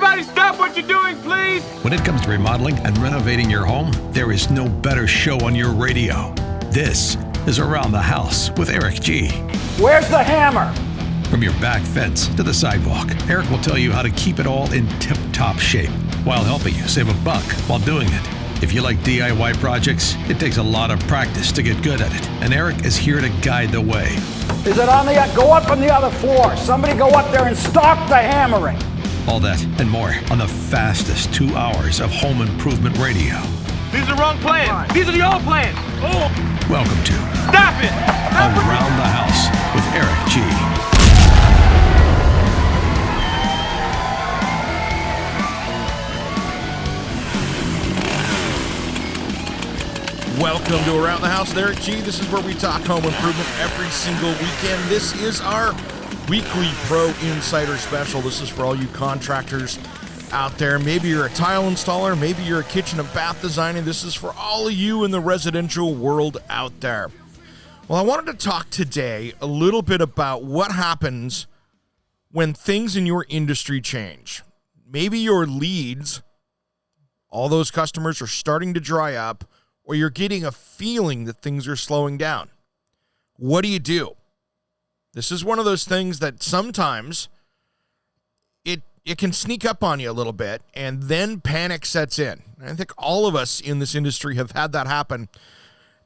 Everybody stop what you're doing, please! When it comes to remodeling and renovating your home, there is no better show on your radio. This is Around the House with Eric G. Where's the hammer? From your back fence to the sidewalk, Eric will tell you how to keep it all in tip-top shape while helping you save a buck while doing it. If you like DIY projects, it takes a lot of practice to get good at it, and Eric is here to guide the way. Is it on the... Go up on the other floor. Somebody go up there and stop the hammering. All that and more on the fastest 2 hours of home improvement radio. These are the wrong plans. These are the old plans. Oh! Welcome to Stop it! Around the House with Eric G. Welcome to Around the House with Eric G. This is where we talk home improvement every single weekend. This is our weekly Pro Insider Special. This is for all you contractors out there. Maybe you're a tile installer, maybe you're a kitchen and bath designer. This is for all of you in the residential world out there. Well, I wanted to talk today a little bit about what happens when things in your industry change. Maybe your leads, all those customers are starting to dry up, or you're getting a feeling that things are slowing down. What do? This is one of those things that sometimes it can sneak up on you a little bit, and then panic sets in. I think all of us in this industry have had that happen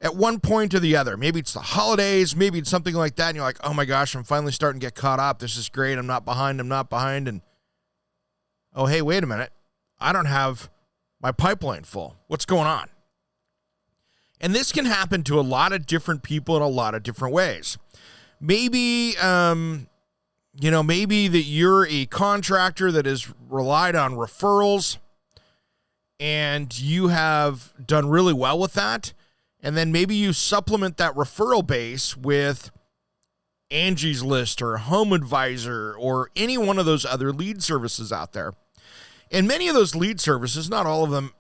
at one point or the other. Maybe it's the holidays, maybe it's something like that, and you're like, oh my gosh, I'm finally starting to get caught up. This is great. I'm not behind, and oh, hey, wait a minute. I don't have my pipeline full. What's going on? And this can happen to a lot of different people in a lot of different ways. Maybe, maybe that you're a contractor that has relied on referrals and you have done really well with that. And then maybe you supplement that referral base with Angie's List or Home Advisor or any one of those other lead services out there. And many of those lead services, not all of them,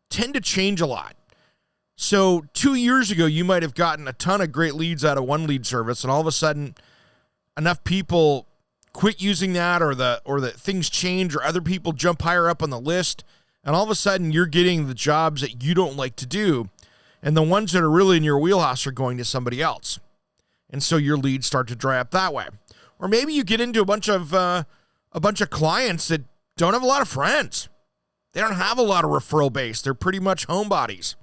tend to change a lot. So 2 years ago, you might have gotten a ton of great leads out of one lead service, and all of a sudden, enough people quit using that, or the things change, or other people jump higher up on the list, and all of a sudden, you're getting the jobs that you don't like to do, and the ones that are really in your wheelhouse are going to somebody else, and so your leads start to dry up that way. Or maybe you get into a bunch of clients that don't have a lot of friends. They don't have a lot of referral base. They're pretty much homebodies.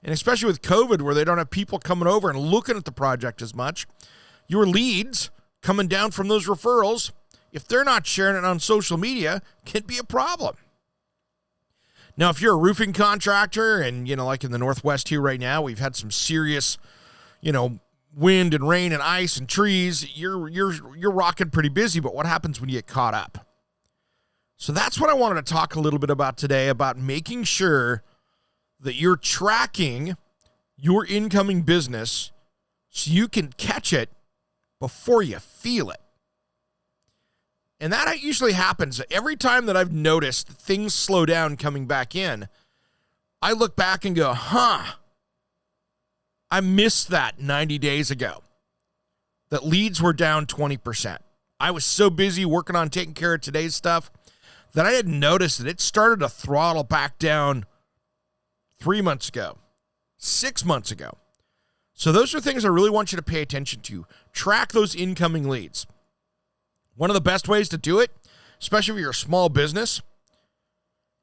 And especially with COVID, where they don't have people coming over and looking at the project as much, your leads coming down from those referrals, if they're not sharing it on social media, can be a problem. Now, if you're a roofing contractor and, like in the Northwest here right now, we've had some serious, wind and rain and ice and trees, you're rocking pretty busy, but what happens when you get caught up? So that's what I wanted to talk a little bit about today, about making sure that you're tracking your incoming business so you can catch it before you feel it. And that usually happens every time that I've noticed things slow down coming back in. I look back and go, I missed that 90 days ago, that leads were down 20%. I was so busy working on taking care of today's stuff that I didn't notice that it started to throttle back down 3 months ago, 6 months ago. So those are things I really want you to pay attention to. Track those incoming leads. One of the best ways to do it, especially if you're a small business,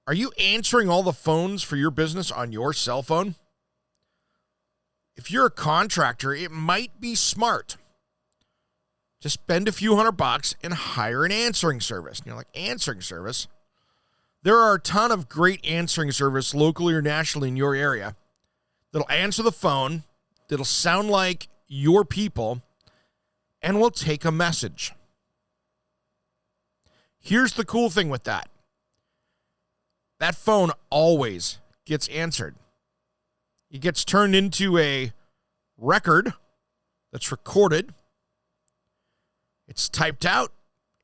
are you answering all the phones for your business on your cell phone? If you're a contractor, it might be smart to spend a few $100 and hire an answering service. And you're like, answering service? There are a ton of great answering service locally or nationally in your area that'll answer the phone, that'll sound like your people, and will take a message. Here's the cool thing with that. That phone always gets answered. It gets turned into a record that's recorded. It's typed out.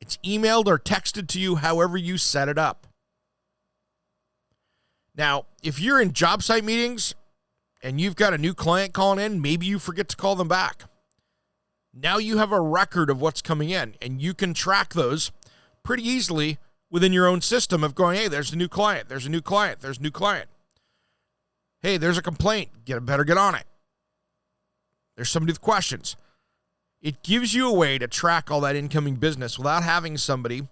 It's emailed or texted to you however you set it up. Now, if you're in job site meetings and you've got a new client calling in, maybe you forget to call them back. Now you have a record of what's coming in, and you can track those pretty easily within your own system of going, hey, there's a new client, there's a new client, there's a new client. Hey, there's a complaint. Better get on it. There's somebody with questions. It gives you a way to track all that incoming business without having somebody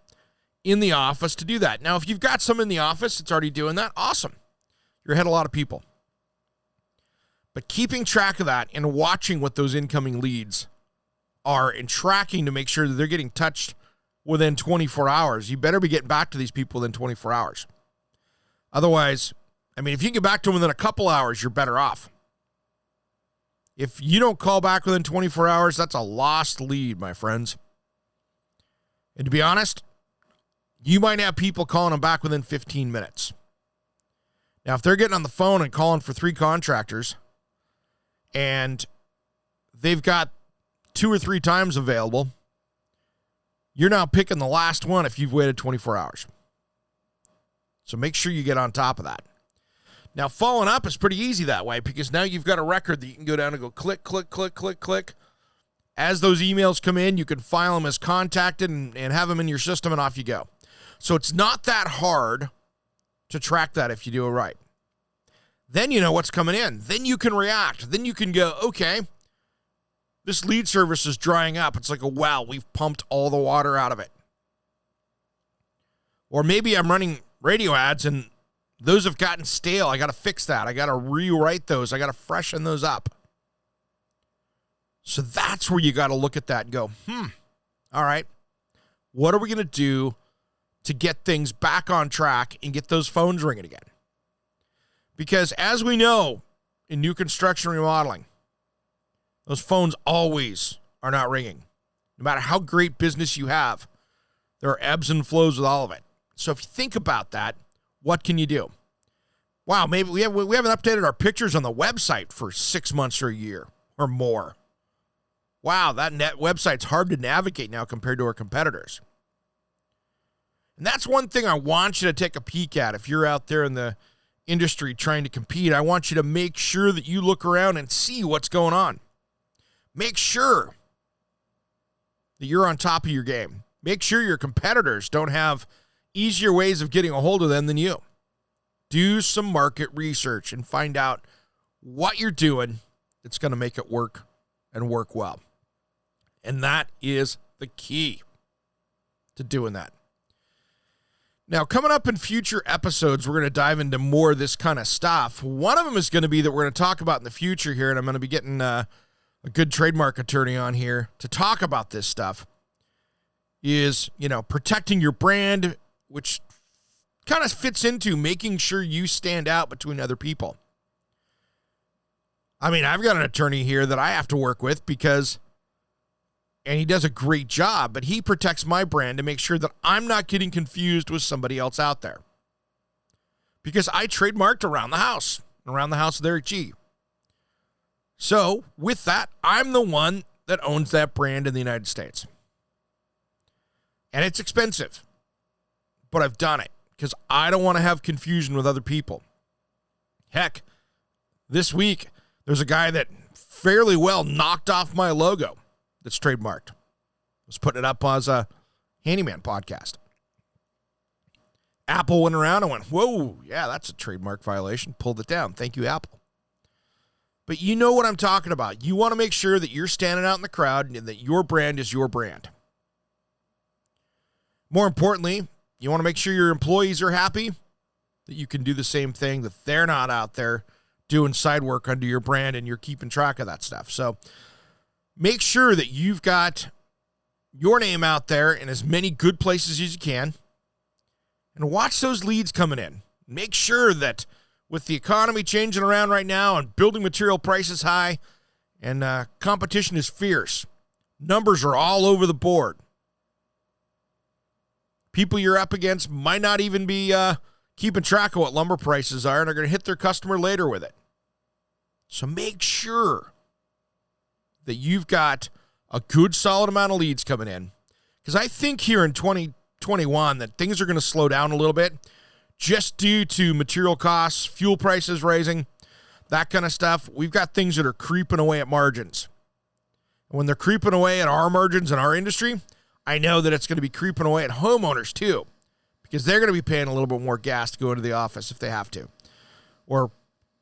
in the office to do that. Now, if you've got someone in the office that's already doing that, awesome. You're ahead of a lot of people. But keeping track of that and watching what those incoming leads are and tracking to make sure that they're getting touched within 24 hours, you better be getting back to these people within 24 hours. Otherwise, I mean, if you can get back to them within a couple hours, you're better off. If you don't call back within 24 hours, that's a lost lead, my friends. And to be honest, you might have people calling them back within 15 minutes. Now, if they're getting on the phone and calling for 3 contractors and they've got 2 or 3 times available, you're now picking the last one if you've waited 24 hours. So make sure you get on top of that. Now, following up is pretty easy that way because now you've got a record that you can go down and go click, click, click, click, click. As those emails come in, you can file them as contacted and have them in your system, and off you go. So it's not that hard to track that if you do it right. Then you know what's coming in. Then you can react. Then you can go, okay, this lead service is drying up. It's like a well, we've pumped all the water out of it. Or maybe I'm running radio ads and those have gotten stale. I got to fix that. I got to rewrite those. I got to freshen those up. So that's where you got to look at that and go, all right, what are we going to do to get things back on track and get those phones ringing again? Because as we know in new construction remodeling, those phones always are not ringing. No matter how great business you have, there are ebbs and flows with all of it. So if you think about that, what can you do? Wow, maybe we haven't updated our pictures on the website for 6 months or a year or more. Wow, that website's hard to navigate now compared to our competitors. And that's one thing I want you to take a peek at if you're out there in the industry trying to compete. I want you to make sure that you look around and see what's going on. Make sure that you're on top of your game. Make sure your competitors don't have easier ways of getting a hold of them than you. Do some market research and find out what you're doing that's going to make it work and work well. And that is the key to doing that. Now, coming up in future episodes, we're going to dive into more of this kind of stuff. One of them is going to be that we're going to talk about in the future here, and I'm going to be getting a good trademark attorney on here to talk about this stuff, is, protecting your brand, which kind of fits into making sure you stand out between other people. I mean, I've got an attorney here that I have to work with and he does a great job, but he protects my brand to make sure that I'm not getting confused with somebody else out there. Because I trademarked Around the House with Eric G. So, with that, I'm the one that owns that brand in the United States. And it's expensive, but I've done it because I don't want to have confusion with other people. Heck, this week, there's a guy that fairly well knocked off my logo that's trademarked. I was putting it up as a Handyman podcast. Apple went around and went, whoa, yeah, that's a trademark violation. Pulled it down. Thank you, Apple. But you know what I'm talking about. You want to make sure that you're standing out in the crowd and that your brand is your brand. More importantly, you want to make sure your employees are happy, that you can do the same thing, that they're not out there doing side work under your brand and you're keeping track of that stuff. So make sure that you've got your name out there in as many good places as you can and watch those leads coming in. Make sure that with the economy changing around right now and building material prices high and competition is fierce, numbers are all over the board. People you're up against might not even be keeping track of what lumber prices are and are going to hit their customer later with it. So make sure that you've got a good solid amount of leads coming in. Because I think here in 2021 that things are going to slow down a little bit just due to material costs, fuel prices rising, that kind of stuff. We've got things that are creeping away at margins. And when they're creeping away at our margins in our industry, I know that it's going to be creeping away at homeowners too, because they're going to be paying a little bit more gas to go into the office if they have to, or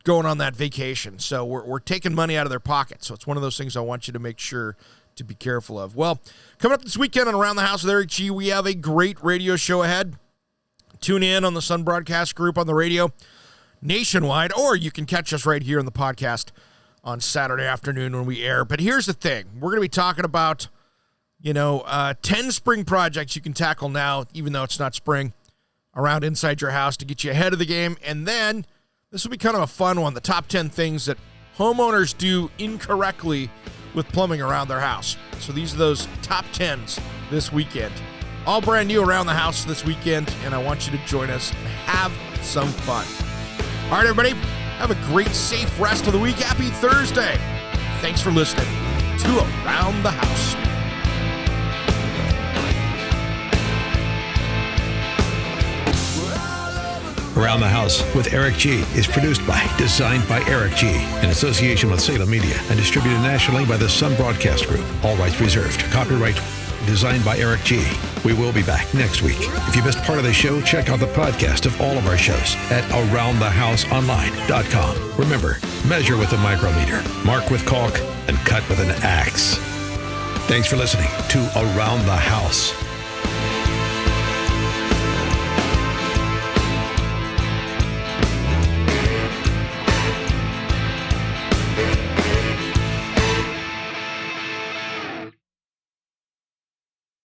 going on that vacation. So we're taking money out of their pockets. So it's one of those things I want you to make sure to be careful of. Well, coming up this weekend on Around the House with Eric G., we have a great radio show ahead. Tune in on the Sun Broadcast Group on the radio nationwide, or you can catch us right here on the podcast on Saturday afternoon when we air. But here's the thing. We're going to be talking about, 10 spring projects you can tackle now, even though it's not spring, around inside your house to get you ahead of the game. And then this will be kind of a fun one, the top 10 things that homeowners do incorrectly with plumbing around their house. So these are those top 10s this weekend. All brand new Around the House this weekend, and I want you to join us and have some fun. All right, everybody, have a great, safe rest of the week. Happy Thursday. Thanks for listening to Around the House. Around the House with Eric G. is produced by, designed by Eric G. in association with Salem Media and distributed nationally by the Sun Broadcast Group. All rights reserved. Copyright designed by Eric G. We will be back next week. If you missed part of the show, check out the podcast of all of our shows at AroundTheHouseOnline.com. Remember, measure with a micrometer, mark with caulk, and cut with an axe. Thanks for listening to Around the House.